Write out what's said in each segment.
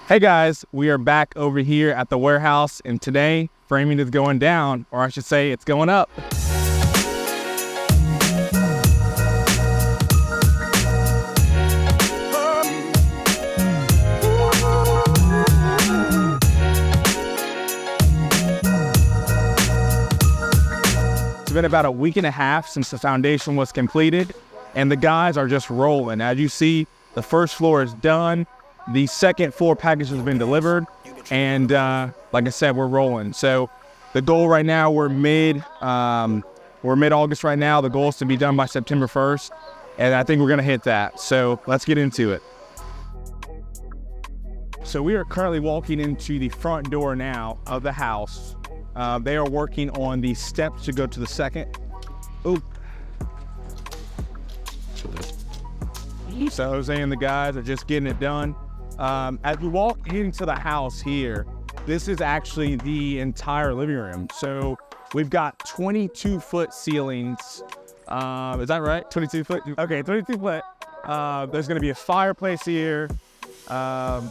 Hey guys, we are back over here at the Ware House, and today framing is going down, or I should say it's going up. It's been about a week and a half since the foundation was completed, and the guys are just rolling. As you see, the first floor is done. The second floor package has been delivered, and like I said, we're rolling. So the goal right now, we're mid-August right now. The goal is to be done by September 1st, and I think we're gonna hit that. So let's get into it. So we are currently walking into the front door now of the house. They are working on the steps to go to the second. Ooh. So Jose and the guys are just getting it done. As we walk into the house here, this is actually the entire living room. So we've got 22-foot ceilings. Is that right? 22 foot? Okay, 22 foot. There's gonna be a fireplace here. Let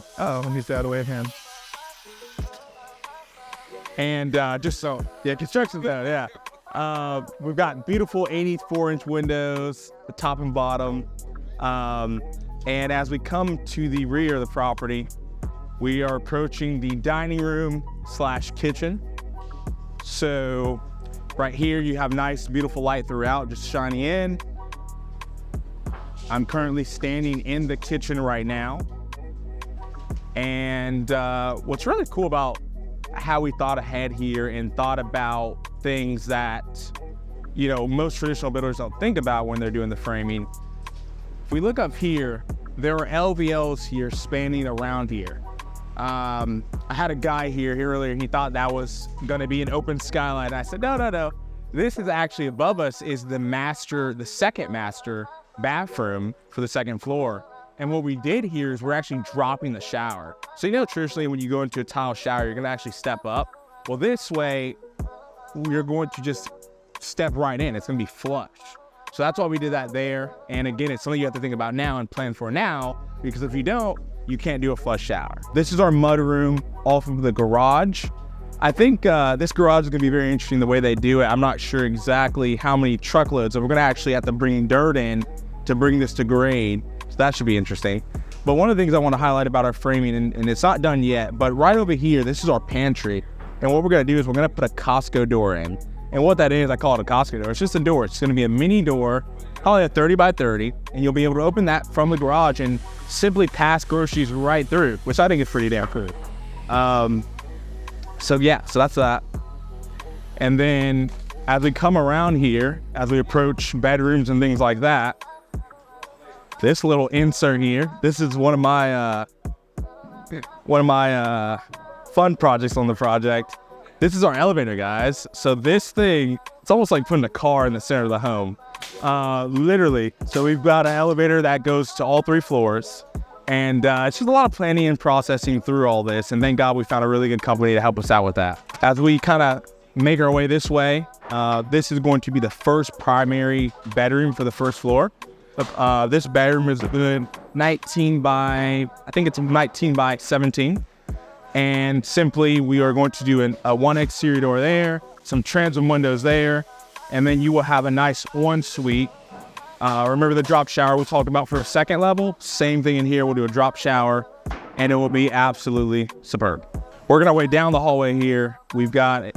me stay out of the way of him. And just so, yeah, construction's out, yeah. We've got beautiful 84-inch windows, the top and bottom. And as we come to the rear of the property, we are approaching the dining room / kitchen. So right here, you have nice, beautiful light throughout, just shining in. I'm currently standing in the kitchen right now. And what's really cool about how we thought ahead here and thought about things that, you know, most traditional builders don't think about when they're doing the framing. If we look up here, there are LVLs here spanning around here. I had a guy here earlier, he thought that was gonna be an open skylight. I said, no. This is actually above us is the second master bathroom for the second floor. And what we did here is we're actually dropping the shower. So you know, traditionally when you go into a tile shower, you're gonna actually step up. Well, this way, you're going to just step right in. It's gonna be flush. So that's why we did that there. And again, it's something you have to think about now and plan for now, because if you don't, you can't do a flush shower. This is our mud room off of the garage. I think this garage is gonna be very interesting the way they do it. I'm not sure exactly how many truckloads, so we're gonna actually have to bring dirt in to bring this to grade. So that should be interesting. But one of the things I wanna highlight about our framing, and it's not done yet, but right over here, this is our pantry. And what we're gonna do is we're gonna put a Costco door in. And what that is, I call it a Costco door. It's just a door. It's gonna be a mini door, probably a 30 by 30, and you'll be able to open that from the garage and simply pass groceries right through, which I think is pretty damn cool. So yeah, so that's that. And then as we come around here, as we approach bedrooms and things like that, this little insert here, this is one of my fun projects on the project. This is our elevator, guys. So this thing, it's almost like putting a car in the center of the home, literally. So we've got an elevator that goes to all 3 floors, and it's just a lot of planning and processing through all this. And thank God we found a really good company to help us out with that. As we kind of make our way this way, this is going to be the first primary bedroom for the first floor. This bedroom is 19 by 17. And simply, we are going to do a one exterior door there, some transom windows there, and then you will have a nice ensuite. Remember the drop shower we talked about for a second level? Same thing in here, we'll do a drop shower, and it will be absolutely superb. Working our way down the hallway here, we've got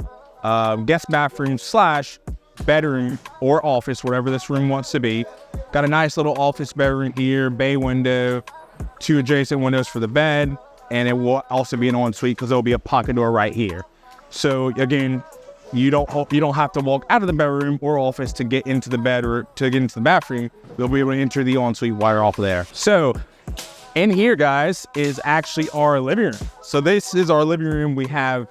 guest bathroom / bedroom or office, whatever this room wants to be. Got a nice little office bedroom here, bay window, 2 adjacent windows for the bed. And it will also be an ensuite because there'll be a pocket door right here. So again, you don't have to walk out of the bedroom or office to get into the bedroom, to get into the bathroom. You'll be able to enter the ensuite while you're off there. So in here, guys, is actually our living room. So this is our living room. We have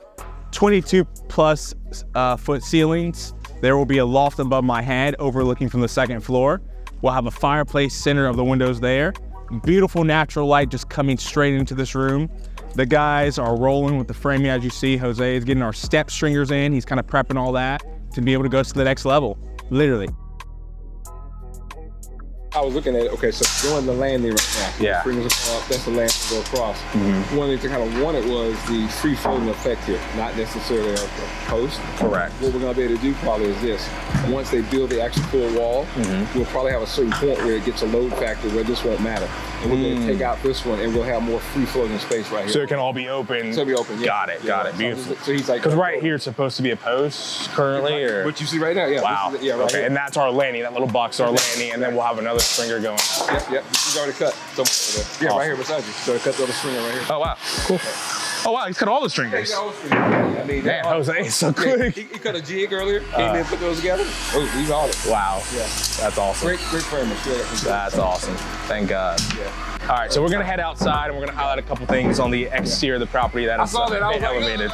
22+ foot ceilings. There will be a loft above my head overlooking from the second floor. We'll have a fireplace center of the windows there. Beautiful natural light just coming straight into this room. The guys are rolling with the framing. As you see, Jose is getting our step stringers in. He's kind of prepping all that to be able to go to the next level, literally. I was looking at it. Okay, so doing the landing right now. Yeah. Springers are up, that's the landing to go across. One of the things I kind of wanted was the free floating effect here, not necessarily a post. Correct. What we're gonna be able to do probably is this. Once they build the actual full wall, we'll probably have a certain point where it gets a load factor where this won't matter. And we're gonna take out this one and we'll have more free floating space right here. So it can all be open. So it'll be open, yeah. Got it, got it. Beautiful. So he's like, because right here it's supposed to be a post currently, or? What you see right now, yeah. Wow. This is, yeah, right okay, here. and that's our landing. That little box is our landing, and then we'll have another stringer going. Yep. This is already cut. So, yeah, awesome. right here beside you. So I cut the other stringer right here. Oh wow, cool. Oh wow, he's cut all the stringers. I mean, Man, Jose is so quick. He cut a jig earlier. Came in and put those together. Oh, he's on it. Wow. Yeah. That's awesome. Great framer. That's awesome. Thank God. Yeah. All right, so we're gonna head outside and we're gonna highlight a couple things on the exterior of the property that is elevated.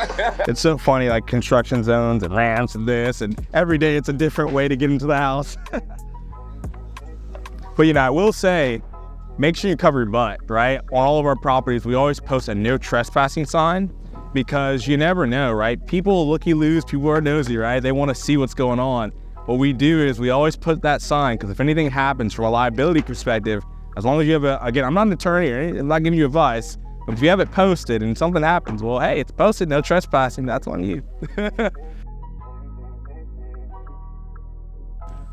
It's so funny, like construction zones and ramps and this, and every day it's a different way to get into the house. But you know, I will say, make sure you cover your butt, right? On all of our properties, we always post a no trespassing sign because you never know, right? People looky-loos, people are nosy, right? They want to see what's going on. What we do is we always put that sign because if anything happens from a liability perspective, as long as you have again, I'm not an attorney, I'm not giving you advice, but if you have it posted and something happens, well, hey, it's posted, no trespassing, that's on you.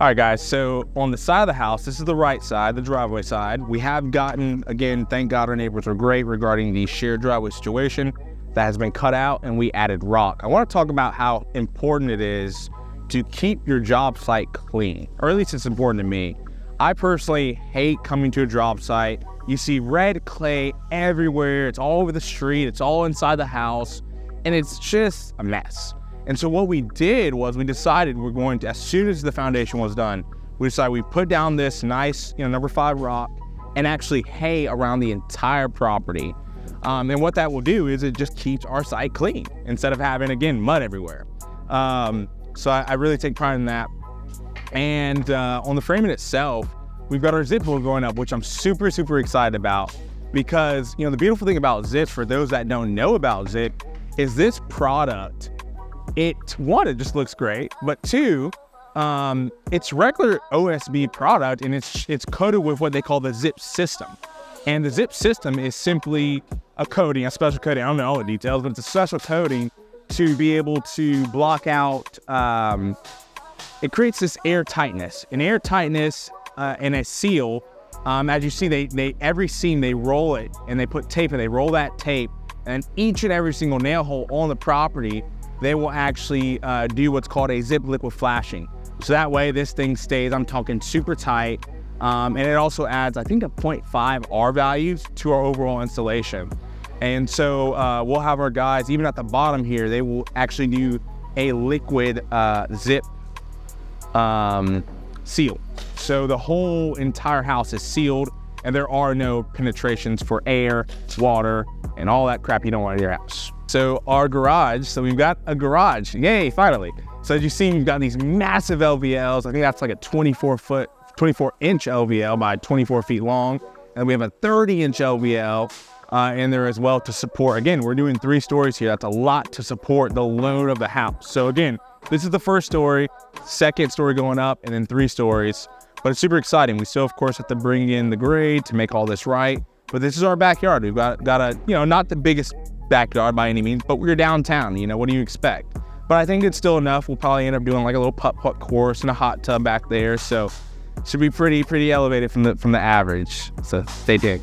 All right, guys, so on the side of the house, this is the right side, the driveway side. We have gotten, again, thank God our neighbors are great regarding the shared driveway situation that has been cut out and we added rock. I want to talk about how important it is to keep your job site clean, or at least it's important to me. I personally hate coming to a job site. You see red clay everywhere. It's all over the street. It's all inside the house. And it's just a mess. And so what we did was we decided we're going to, as soon as the foundation was done, we decided we put down this nice, number 5 rock and actually hay around the entire property. And what that will do is it just keeps our site clean instead of having, again, mud everywhere. So I really take pride in that. And on the framing itself, we've got our zip board going up, which I'm super, super excited about because, the beautiful thing about zips, for those that don't know about zip, is this product, one, it just looks great, but two, it's regular OSB product and it's coated with what they call the zip system. And the zip system is simply a coating, a special coating. I don't know all the details, but it's a special coating to be able to block out, it creates this air tightness. An air tightness and a seal, as you see, they every seam, they roll it and they put tape and they roll that tape, and each and every single nail hole on the property, they will actually do what's called a zip liquid flashing. So that way this thing stays, I'm talking super tight, and it also adds, I think, a 0.5 R values to our overall installation. And so we'll have our guys, even at the bottom here, they will actually do a liquid zip seal. So the whole entire house is sealed and there are no penetrations for air, water, and all that crap you don't want in your house. So our garage, so we've got a garage, yay, finally. So as you see, we've got these massive LVLs. I think that's like a 24-inch LVL by 24 feet long. And we have a 30-inch LVL in there as well to support. Again, we're doing 3 stories here. That's a lot to support the load of the house. So again, this is the first story, second story going up, and then 3 stories. But it's super exciting. We still, of course, have to bring in the grade to make all this right. But this is our backyard. We've got a, not the biggest backyard by any means, but we're downtown. What do you expect? But I think it's still enough. We'll probably end up doing like a little putt-putt course and a hot tub back there. So it should be pretty elevated from the average. So stay tuned.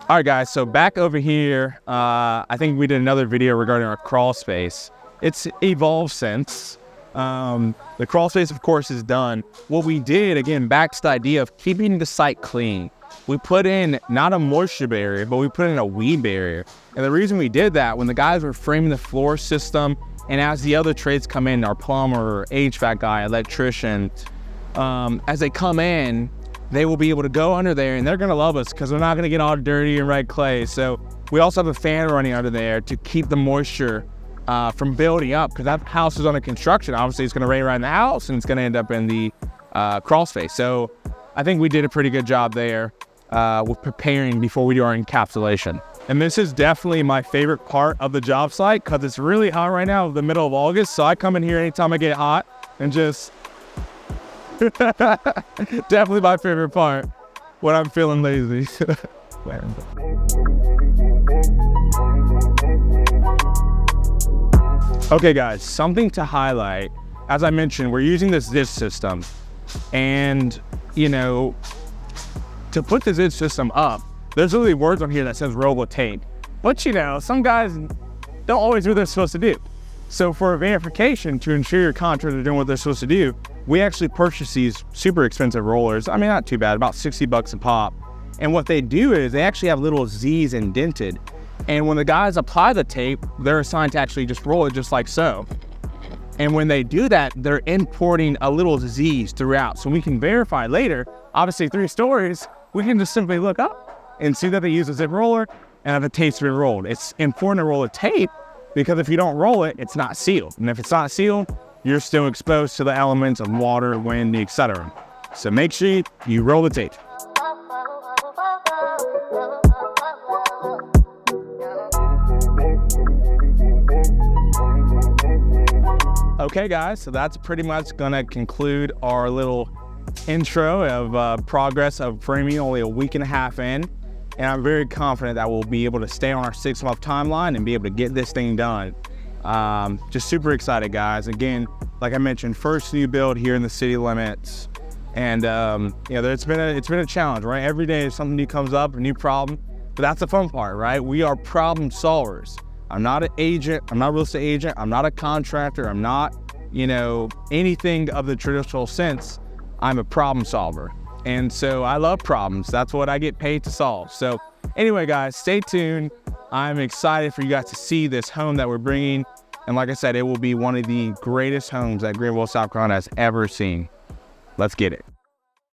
All right, guys, so back over here, I think we did another video regarding our crawl space. It's evolved since. The crawl space, of course, is done. What we did, again, back to the idea of keeping the site clean. We put in not a moisture barrier, but we put in a weed barrier. And the reason we did that, when the guys were framing the floor system, and as the other trades come in, our plumber, HVAC guy, electrician, as they come in, they will be able to go under there and they're gonna love us because they're not gonna get all dirty and red clay. So we also have a fan running under there to keep the moisture from building up, because that house is under construction. Obviously it's gonna rain right in the house and it's gonna end up in the crawl space. So I think we did a pretty good job there with preparing before we do our encapsulation. And this is definitely my favorite part of the job site because it's really hot right now, the middle of August. So I come in here anytime I get hot and just definitely my favorite part when I'm feeling lazy. Okay guys, something to highlight. As I mentioned, we're using this zit system, and you know, to put the zit system up, there's literally words on here that says roll with tape. But you know, some guys don't always do what they're supposed to do. So for verification, to ensure your contractor is doing what they're supposed to do, we actually purchase these super expensive rollers. I mean, not too bad, about 60 bucks a pop. And what they do is they actually have little Z's indented. And when the guys apply the tape, they're assigned to actually just roll it just like so. And when they do that, they're importing a little Z's throughout. So we can verify later, obviously 3 stories, we can just simply look up and see that they use a zip roller and that the tape's been rolled. It's important to roll a tape because if you don't roll it, it's not sealed. And if it's not sealed, you're still exposed to the elements of water, wind, etc. So make sure you roll the tape. Okay guys, so that's pretty much gonna conclude our little intro of progress of framing, only a week and a half in. And I'm very confident that we'll be able to stay on our 6-month timeline and be able to get this thing done. Just super excited guys. Again, like I mentioned, first new build here in the city limits. And you know, it's been a challenge, right? Every day something new comes up, a new problem, but that's the fun part, right? We are problem solvers. I'm not an agent, I'm not a real estate agent, I'm not a contractor, I'm not, you know, anything of the traditional sense. I'm a problem solver. And so I love problems. That's what I get paid to solve. So anyway, guys, stay tuned. I'm excited for you guys to see this home that we're bringing. And like I said, it will be one of the greatest homes that Greenville, South Carolina has ever seen. Let's get it.